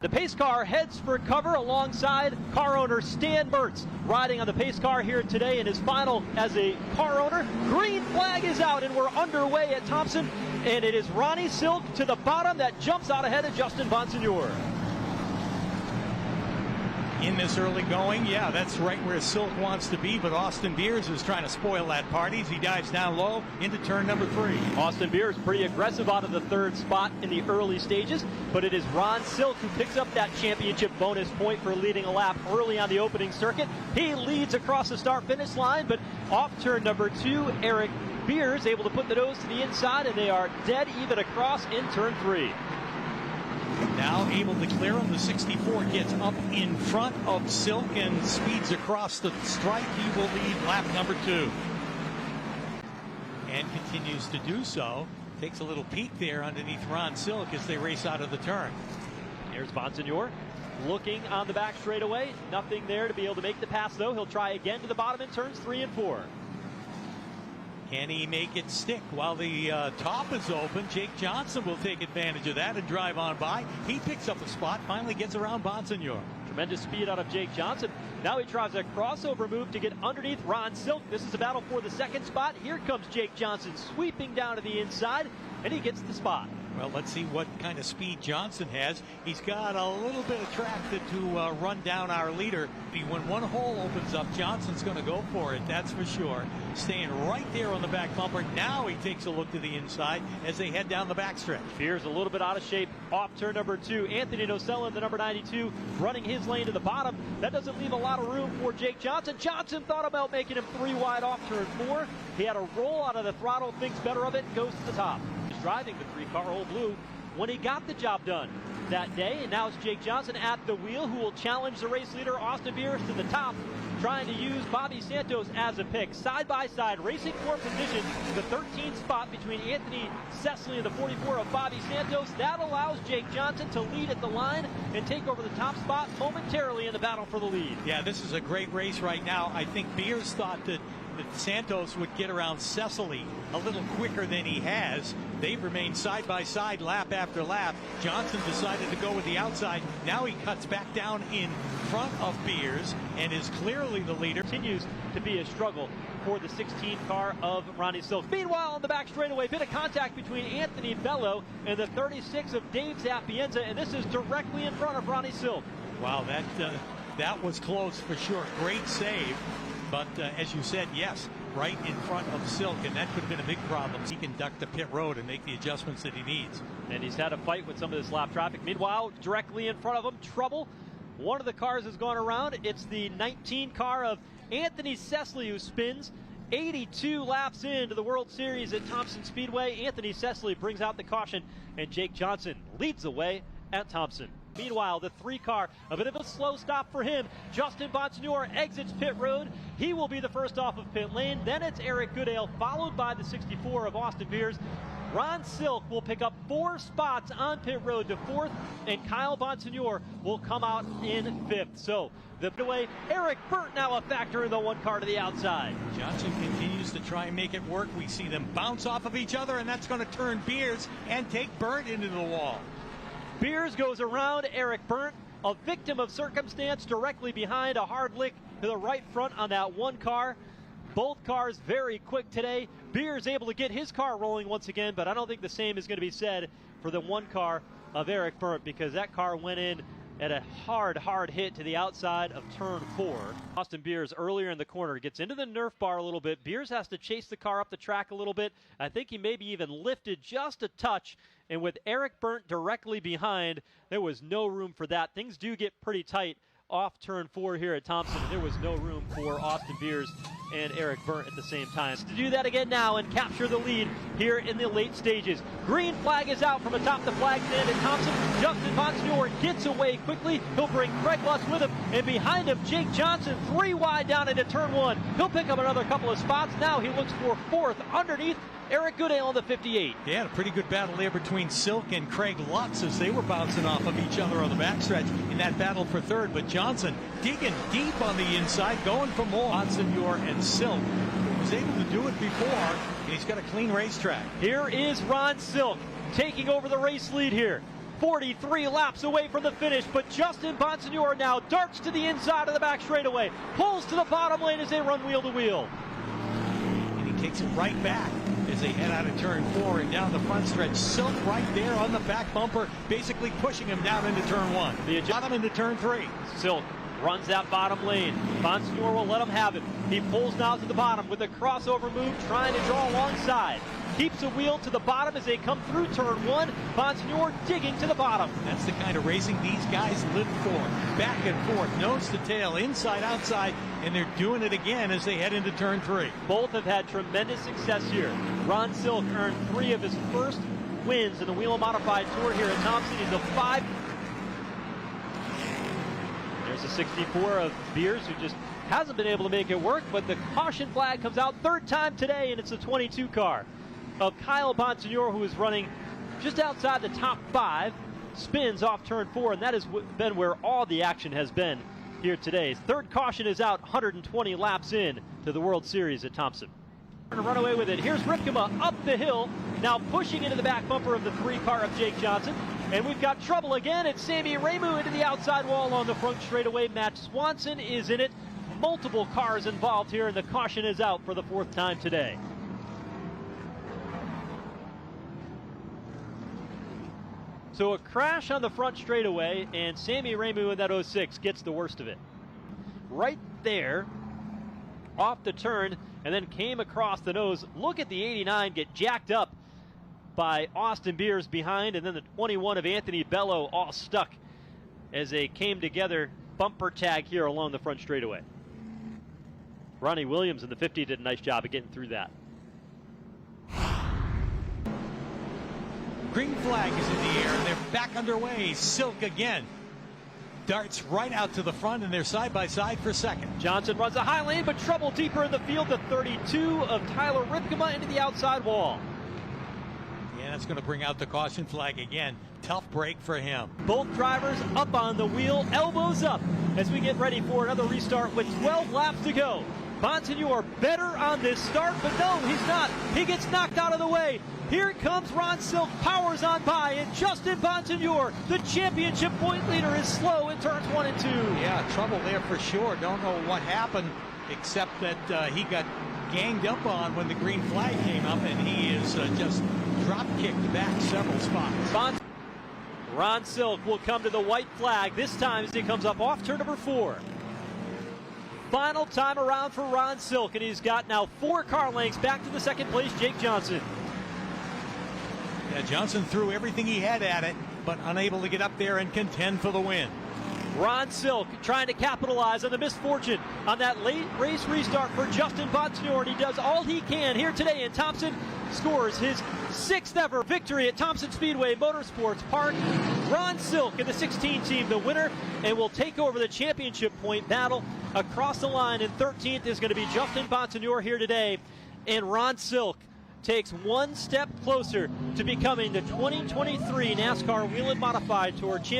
The pace car heads for cover alongside car owner Stan Mertz, riding on the pace car here today in his final as a car owner. Green flag is out and we're underway at Thompson, and it is Ronnie Silk to the bottom that jumps out ahead of Justin Bonsignore. In this early going, yeah, that's right where Silk wants to be, but Austin Beers is trying to spoil that party as he dives down low into turn number 3. Austin Beers pretty aggressive out of the third spot in the early stages, but it is Ron Silk who picks up that championship bonus point for leading a lap early on the opening circuit. He leads across the start-finish line, but off turn number 2, Eric Beers able to put the nose to the inside, and they are dead even across in turn 3. Now able to clear him. The 64 gets up in front of Silk and speeds across the stripe. He will lead lap number 2. And continues to do so. Takes a little peek there underneath Ron Silk as they race out of the turn. Here's Bonsignore looking on the back straightaway. Nothing there to be able to make the pass, though. He'll try again to the bottom in turns 3 and 4. Can he make it stick while the top is open? Jake Johnson will take advantage of that and drive on by. He picks up a spot, finally gets around Bonsignore. Tremendous speed out of Jake Johnson. Now he tries a crossover move to get underneath Ron Silk. This is a battle for the second spot. Here comes Jake Johnson sweeping down to the inside, and he gets the spot. Well, let's see what kind of speed Johnson has. He's got a little bit of track to run down our leader. When one hole opens up, Johnson's going to go for it, that's for sure. Staying right there on the back bumper. Now he takes a look to the inside as they head down the backstretch. Beers a little bit out of shape off turn number 2. Anthony Nocella, the number 92, running his lane to the bottom. That doesn't leave a lot of room for Jake Johnson. Johnson thought about making him 3 wide off turn 4. He had a roll out of the throttle, thinks better of it, goes to the top. Driving the 3-car Old Blue when he got the job done that day, and now it's Jake Johnson at the wheel who will challenge the race leader Austin Beers to the top, trying to use Bobby Santos as a pick. Side by side, racing for position, the 13th spot between Anthony Cecily and the 44 of Bobby Santos. That allows Jake Johnson to lead at the line and take over the top spot momentarily in the battle for the lead. Yeah, this is a great race right now. I think Beers thought that Santos would get around Cecily a little quicker than he has. They've remained side by side lap after lap. Johnson decided to go with the outside. Now he cuts back down in front of Beers and is clearly the leader. Continues to be a struggle for the 16th car of Ronnie Silk. Meanwhile, on the back straightaway, bit of contact between Anthony Bello and the 36 of Dave Zapienza, and this is directly in front of Ronnie Silk. Wow, that was close for sure. Great save. But as you said, yes, right in front of Silk, and that could have been a big problem. He can duck the pit road and make the adjustments that he needs. And he's had a fight with some of this lap traffic. Meanwhile, directly in front of him, trouble. One of the cars has gone around. It's the 19 car of Anthony Cecily, who spins 82 laps into the World Series at Thompson Speedway. Anthony Cecily brings out the caution, and Jake Johnson leads the way at Thompson. Meanwhile, the 3-car, a bit of a slow stop for him. Justin Bonsignore exits pit road. He will be the first off of pit lane. Then it's Eric Goodale, followed by the 64 of Austin Beers. Ron Silk will pick up 4 spots on pit road to 4th, and Kyle Bonsignore will come out in 5th. So, the way Eric Burt now a factor in the 1 car to the outside. Johnson continues to try and make it work. We see them bounce off of each other, and that's going to turn Beers and take Burt into the wall. Beers goes around Eric Burt, a victim of circumstance, directly behind a hard lick to the right front on that 1 car. Both cars very quick today. Beers able to get his car rolling once again, but I don't think the same is going to be said for the 1 car of Eric Burt, because that car went in at a hard hit to the outside of turn 4. Austin Beers earlier in the corner gets into the Nerf bar a little bit. Beers has to chase the car up the track a little bit. I think he maybe even lifted just a touch, and with Eric Burt directly behind, there was no room for that. Things do get pretty tight off turn 4 here at Thompson, and there was no room for Austin Beers and Eric Burt at the same time. To do that again now and capture the lead here in the late stages. Green flag is out from atop the flag stand at Thompson. Justin Bonsignore gets away quickly. He'll bring Craig Lutz with him, and behind him, Jake Johnson 3 wide down into turn 1. He'll pick up another couple of spots. Now he looks for 4th underneath Eric Goodale on the 58. Yeah, a pretty good battle there between Silk and Craig Lutz as they were bouncing off of each other on the backstretch in that battle for 3rd. But Johnson digging deep on the inside, going for more. Bonsignore and Silk was able to do it before, and he's got a clean racetrack. Here is Ron Silk taking over the race lead here. 43 laps away from the finish, but Justin Bonsignore now darts to the inside of the back straightaway, pulls to the bottom lane as they run wheel to wheel. And he takes it right back as they head out of turn 4 and down the front stretch. Silk right there on the back bumper, basically pushing him down into turn 1. Bottom into turn 3. Silk runs that bottom lane. Bonsignore will let him have it. He pulls now to the bottom with a crossover move, trying to draw alongside. Keeps a wheel to the bottom as they come through turn 1. Bonsignore digging to the bottom. That's the kind of racing these guys live for. Back and forth, nose to tail, inside, outside, and they're doing it again as they head into turn 3. Both have had tremendous success here. Ron Silk earned 3 of his first wins in the Whelen Modified Tour here at Thompson. He's a 5. There's a 64 of Beers, who just hasn't been able to make it work, but the caution flag comes out 3rd time today, and it's the 22 car of Kyle Bonsignore, who is running just outside the top 5, spins off turn 4, and that has been where all the action has been here today. 3rd caution is out 120 laps in to the World Series at Thompson. To run away with it. Here's Ripkema up the hill, now pushing into the back bumper of the 3 car of Jake Johnson. And we've got trouble again. It's Sammy Ramu into the outside wall on the front straightaway. Matt Swanson is in it. Multiple cars involved here, and the caution is out for the 4th time today. So a crash on the front straightaway, and Sammy Ramu in that 06 gets the worst of it. Right there, off the turn, and then came across the nose. Look at the 89 get jacked up by Austin Beers behind, and then the 21 of Anthony Bello all stuck as they came together. Bumper tag here along the front straightaway. Ronnie Williams in the 50 did a nice job of getting through that. Green flag is in the air, and they're back underway. Silk again darts right out to the front, and they're side by side for 2nd. Johnson runs a high lane, but trouble deeper in the field. The 32 of Tyler Ripkema into the outside wall. Yeah, that's going to bring out the caution flag again. Tough break for him. Both drivers up on the wheel, elbows up as we get ready for another restart with 12 laps to go. Bonsignore better on this start, but no, he's not. He gets knocked out of the way. Here comes Ron Silk, powers on by, and Justin Bonsignore, the championship point leader, is slow in turns 1 and 2. Yeah, trouble there for sure. Don't know what happened, except that he got ganged up on when the green flag came up, and he is just drop-kicked back several spots. Ron Silk will come to the white flag this time as he comes up off turn number 4. Final time around for Ron Silk, and he's got now 4 car lengths back to the 2nd place Jake Johnson. Yeah, Johnson threw everything he had at it, but unable to get up there and contend for the win. Ron Silk trying to capitalize on the misfortune on that late race restart for Justin Bonsignore, and he does all he can here today, and Thompson scores his 6th ever victory at Thompson Speedway Motorsports Park. Ron Silk in the 16 team, the winner, and will take over the championship point battle. Across the line in 13th is going to be Justin Bonsignore here today, and Ron Silk takes 1 step closer to becoming the 2023 NASCAR Whelen Modified Tour champion.